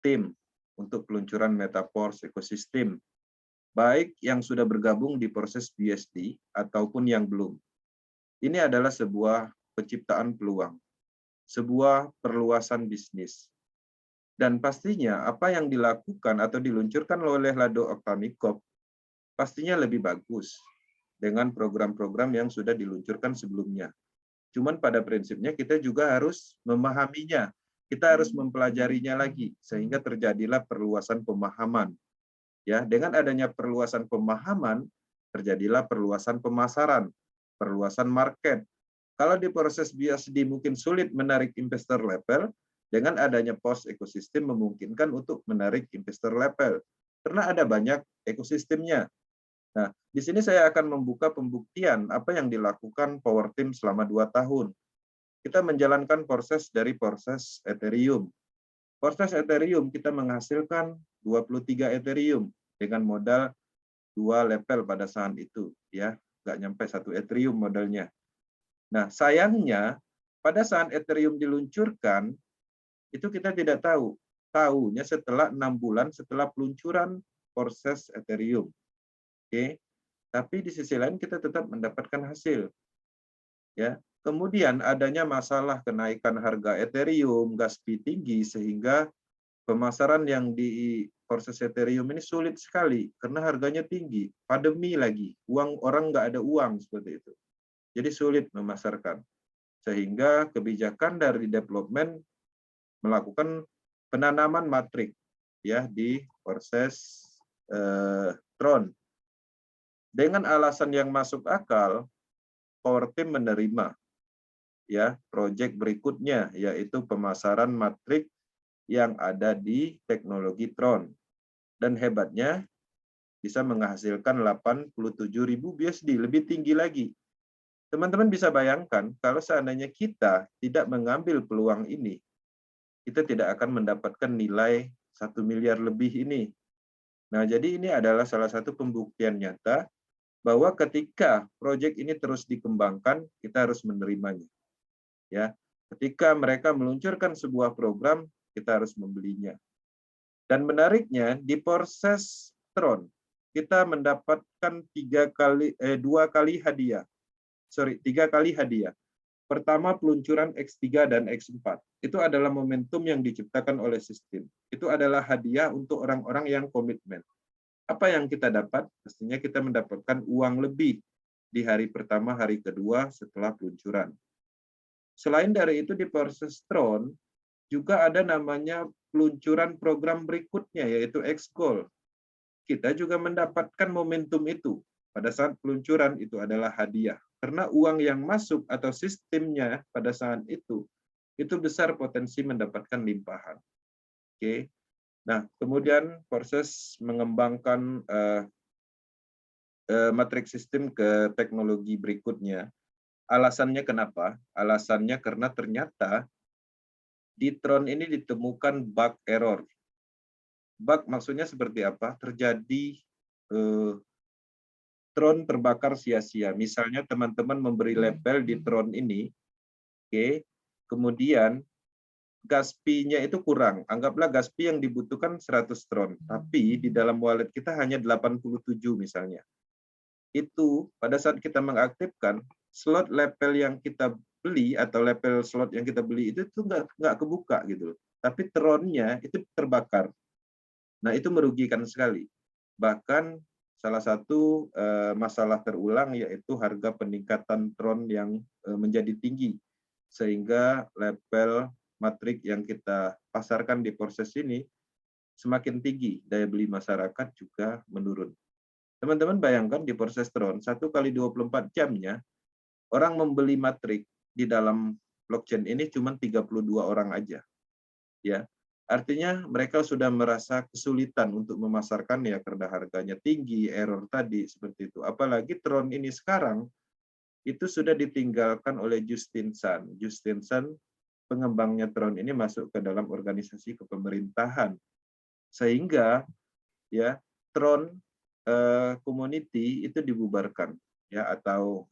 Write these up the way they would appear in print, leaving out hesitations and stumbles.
tim untuk peluncuran Metaverse ekosistem, baik yang sudah bergabung di proses BSD ataupun yang belum. Ini adalah sebuah penciptaan peluang, sebuah perluasan bisnis. Dan pastinya apa yang dilakukan atau diluncurkan oleh Lado Oktanikop pastinya lebih bagus dengan program-program yang sudah diluncurkan sebelumnya. Cuman pada prinsipnya kita juga harus memahaminya. Kita harus mempelajarinya lagi sehingga terjadilah perluasan pemahaman. Ya, dengan adanya perluasan pemahaman, terjadilah perluasan pemasaran, perluasan market. Kalau di proses BSD mungkin sulit menarik investor level, dengan adanya post ekosistem memungkinkan untuk menarik investor level. Karena ada banyak ekosistemnya. Nah, di sini saya akan membuka pembuktian apa yang dilakukan Power Team selama 2 tahun. Kita menjalankan proses dari proses Ethereum. Proses Ethereum kita menghasilkan 23 Ethereum dengan modal 2 level pada saat itu, ya, nggak nyampe 1 Ethereum modalnya. Nah, sayangnya pada saat Ethereum diluncurkan itu kita tidak tahu. Tahunya setelah 6 bulan setelah peluncuran proses Ethereum. Oke. Tapi di sisi lain kita tetap mendapatkan hasil. Ya. Kemudian adanya masalah kenaikan harga Ethereum, gas fee tinggi sehingga pemasaran yang di proses Ethereum ini sulit sekali karena harganya tinggi, pandemi lagi, orang nggak ada uang seperti itu. Jadi sulit memasarkan. Sehingga kebijakan dari development melakukan penanaman matrik ya di proses Tron. Dengan alasan yang masuk akal, Power Team menerima ya proyek berikutnya yaitu pemasaran matrik yang ada di teknologi Tron. Dan hebatnya bisa menghasilkan 87.000 BSD, lebih tinggi lagi. Teman-teman bisa bayangkan kalau seandainya kita tidak mengambil peluang ini, kita tidak akan mendapatkan nilai 1 miliar lebih ini. Nah, jadi ini adalah salah satu pembuktian nyata bahwa ketika proyek ini terus dikembangkan, kita harus menerimanya. Ya, ketika mereka meluncurkan sebuah program, kita harus membelinya. Dan menariknya di proses Tron kita mendapatkan 3 kali hadiah. 3 kali hadiah. Pertama peluncuran X3 dan X4. Itu adalah momentum yang diciptakan oleh sistem. Itu adalah hadiah untuk orang-orang yang komitmen. Apa yang kita dapat? Pastinya kita mendapatkan uang lebih di hari pertama, hari kedua setelah peluncuran. Selain dari itu di proses Tron juga ada namanya peluncuran program berikutnya yaitu X-Gold. Kita juga mendapatkan momentum itu. Pada saat peluncuran itu adalah hadiah. Karena uang yang masuk atau sistemnya pada saat itu besar potensi mendapatkan limpahan. Oke. Nah, kemudian proses mengembangkan matriks sistem ke teknologi berikutnya. Alasannya kenapa? Alasannya karena ternyata di Tron ini ditemukan bug error. Bug maksudnya seperti apa? Terjadi Tron terbakar sia-sia. Misalnya teman-teman memberi label di Tron ini, oke, kemudian gas fee-nya itu kurang. Anggaplah gas fee yang dibutuhkan 100 Tron, tapi di dalam wallet kita hanya 87 misalnya. Itu pada saat kita mengaktifkan, slot level yang kita beli atau level slot yang kita beli itu tuh nggak kebuka gitu. Tapi Tron-nya itu terbakar. Nah, itu merugikan sekali. Bahkan salah satu masalah terulang yaitu harga peningkatan Tron yang menjadi tinggi. Sehingga level matrik yang kita pasarkan di proses ini semakin tinggi, daya beli masyarakat juga menurun. Teman-teman bayangkan di proses Tron, 1 kali 24 jamnya, orang membeli matrik di dalam blockchain ini cuma 32 orang aja. Ya, artinya mereka sudah merasa kesulitan untuk memasarkan ya karena harganya tinggi, error tadi seperti itu. Apalagi Tron ini sekarang itu sudah ditinggalkan oleh Justin Sun. Justin Sun pengembangnya Tron ini masuk ke dalam organisasi kepemerintahan. Sehingga ya Tron community itu dibubarkan ya atau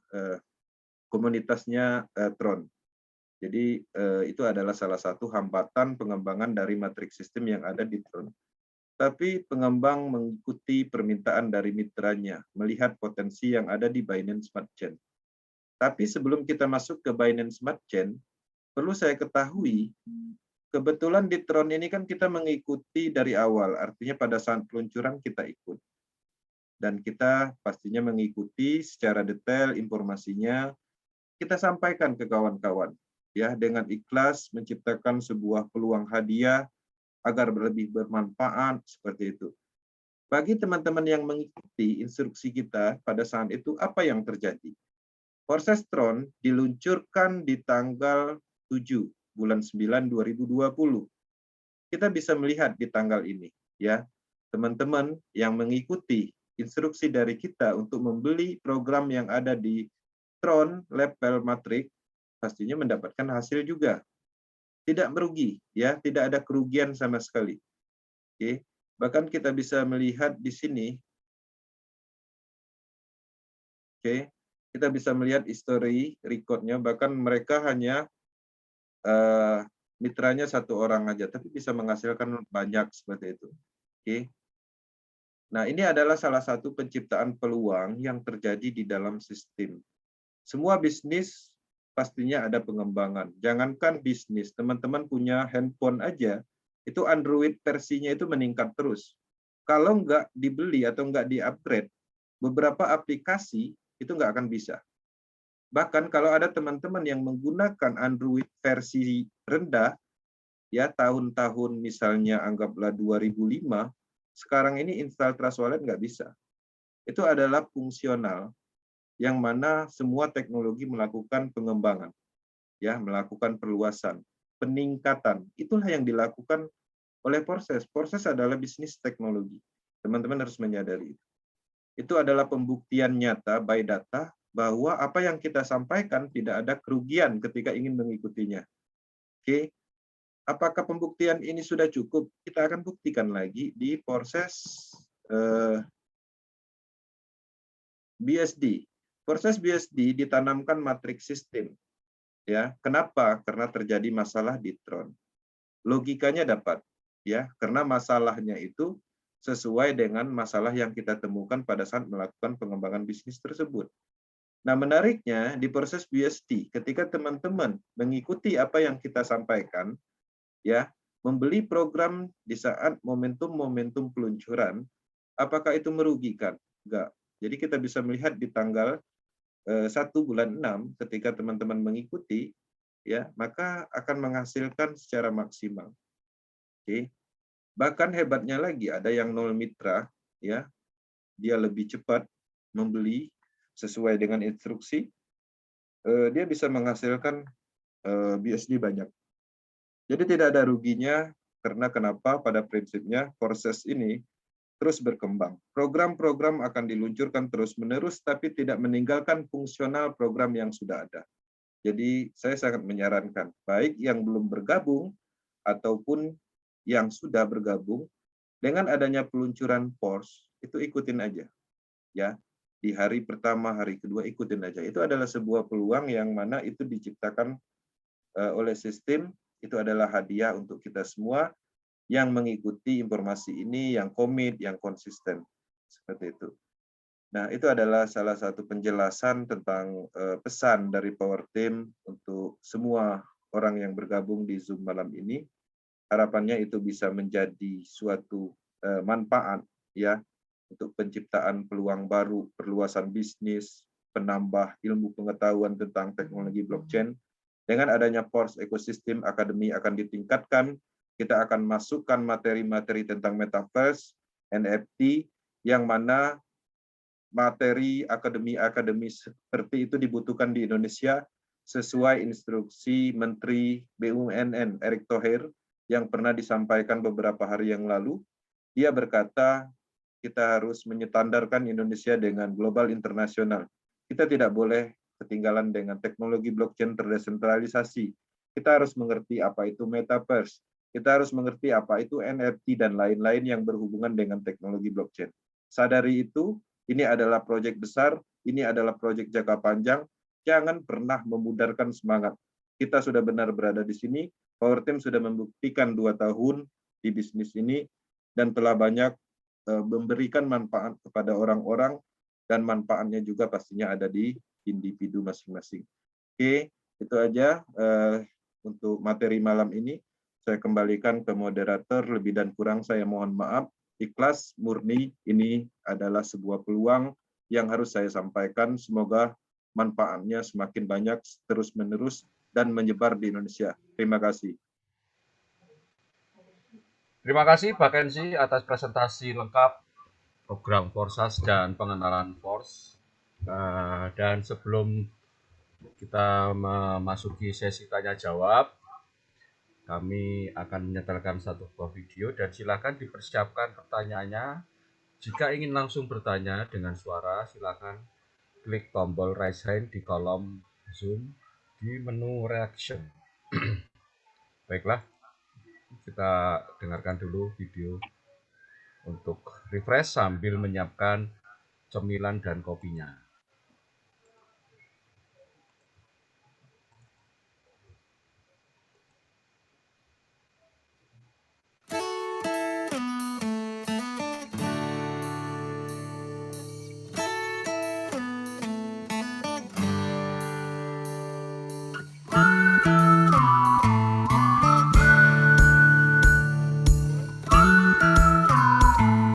komunitasnya Tron. Jadi itu adalah salah satu hambatan pengembangan dari matriks sistem yang ada di Tron. Tapi pengembang mengikuti permintaan dari mitranya, melihat potensi yang ada di Binance Smart Chain. Tapi sebelum kita masuk ke Binance Smart Chain, perlu saya ketahui, kebetulan di Tron ini kan kita mengikuti dari awal, artinya pada saat peluncuran kita ikut. Dan kita pastinya mengikuti secara detail informasinya, kita sampaikan ke kawan-kawan, ya, dengan ikhlas menciptakan sebuah peluang hadiah agar lebih bermanfaat seperti itu. Bagi teman-teman yang mengikuti instruksi kita pada saat itu, apa yang terjadi? Proses Tron diluncurkan di tanggal 7 bulan 9 2020. Kita bisa melihat di tanggal ini, ya. Teman-teman yang mengikuti instruksi dari kita untuk membeli program yang ada di Tron Level Matrix pastinya mendapatkan hasil juga. Tidak merugi, ya, tidak ada kerugian sama sekali. Oke. Bahkan kita bisa melihat di sini, oke, kita bisa melihat history record-nya, bahkan mereka hanya mitranya satu orang aja, tapi bisa menghasilkan banyak seperti itu. Oke. Nah, ini adalah salah satu penciptaan peluang yang terjadi di dalam sistem. Semua bisnis pastinya ada pengembangan. Jangankan bisnis, teman-teman punya handphone aja, itu Android versinya itu meningkat terus. Kalau nggak dibeli atau nggak di-upgrade, beberapa aplikasi itu nggak akan bisa. Bahkan kalau ada teman-teman yang menggunakan Android versi rendah, ya tahun-tahun misalnya anggaplah 2005, sekarang ini install Trust Wallet nggak bisa. Itu adalah fungsional yang mana semua teknologi melakukan pengembangan, ya, melakukan perluasan, peningkatan. Itulah yang dilakukan oleh Proses. Proses adalah bisnis teknologi. Teman-teman harus menyadari itu. Itu adalah pembuktian nyata by data bahwa apa yang kita sampaikan tidak ada kerugian ketika ingin mengikutinya. Oke, apakah pembuktian ini sudah cukup? Kita akan buktikan lagi di proses BSD. Proses BSD ditanamkan matriks sistem. Ya, kenapa? Karena terjadi masalah di Tron. Logikanya dapat, ya, karena masalahnya itu sesuai dengan masalah yang kita temukan pada saat melakukan pengembangan bisnis tersebut. Nah, menariknya di proses BSD, ketika teman-teman mengikuti apa yang kita sampaikan, ya, membeli program di saat momentum-momentum peluncuran, apakah itu merugikan? Enggak. Jadi kita bisa melihat di tanggal 1 bulan 6 ketika teman-teman mengikuti, ya, maka akan menghasilkan secara maksimal. Oke. Bahkan hebatnya lagi ada yang nol mitra, ya, dia lebih cepat membeli sesuai dengan instruksi, dia bisa menghasilkan BSD banyak. Jadi tidak ada ruginya, karena kenapa? Pada prinsipnya proses ini terus berkembang. Program-program akan diluncurkan terus-menerus, tapi tidak meninggalkan fungsional program yang sudah ada. Jadi saya sangat menyarankan, baik yang belum bergabung ataupun yang sudah bergabung, dengan adanya peluncuran PORS, itu ikutin aja. Ya, di hari pertama, hari kedua ikutin aja. Itu adalah sebuah peluang yang mana itu diciptakan oleh sistem, itu adalah hadiah untuk kita semua yang mengikuti informasi ini, yang komit, yang konsisten. Seperti itu. Nah, itu adalah salah satu penjelasan tentang pesan dari Power Team untuk semua orang yang bergabung di Zoom malam ini. Harapannya itu bisa menjadi suatu manfaat, ya, untuk penciptaan peluang baru, perluasan bisnis, penambah ilmu pengetahuan tentang teknologi blockchain. Dengan adanya Force Ecosystem Academy akan ditingkatkan, kita akan masukkan materi-materi tentang Metaverse, NFT, yang mana materi akademi seperti itu dibutuhkan di Indonesia sesuai instruksi Menteri BUMN Erick Thohir yang pernah disampaikan beberapa hari yang lalu. Dia berkata, kita harus menyetandarkan Indonesia dengan global internasional. Kita tidak boleh ketinggalan dengan teknologi blockchain terdesentralisasi. Kita harus mengerti apa itu Metaverse. Kita harus mengerti apa itu NFT dan lain-lain yang berhubungan dengan teknologi blockchain. Sadari itu, ini adalah proyek besar, ini adalah proyek jangka panjang, jangan pernah memudarkan semangat. kita sudah benar berada di sini. Power Team sudah membuktikan 2 tahun di bisnis ini dan telah banyak memberikan manfaat kepada orang-orang, dan manfaatnya juga pastinya ada di individu masing-masing. Oke, itu aja untuk materi malam ini. Saya kembalikan ke moderator, lebih dan kurang saya mohon maaf. Ikhlas, murni, ini adalah sebuah peluang yang harus saya sampaikan. Semoga manfaatnya semakin banyak, terus-menerus, dan menyebar di Indonesia. Terima kasih. Terima kasih Pak Kenzi atas presentasi lengkap program Forsas dan pengenalan Fors. Dan sebelum kita memasuki sesi tanya jawab, kami akan menyetelkan satu buah video dan silakan dipersiapkan pertanyaannya. Jika ingin langsung bertanya dengan suara, silakan klik tombol raise hand di kolom Zoom di menu reaction. Baiklah, kita dengarkan dulu video untuk refresh sambil menyiapkan cemilan dan kopinya.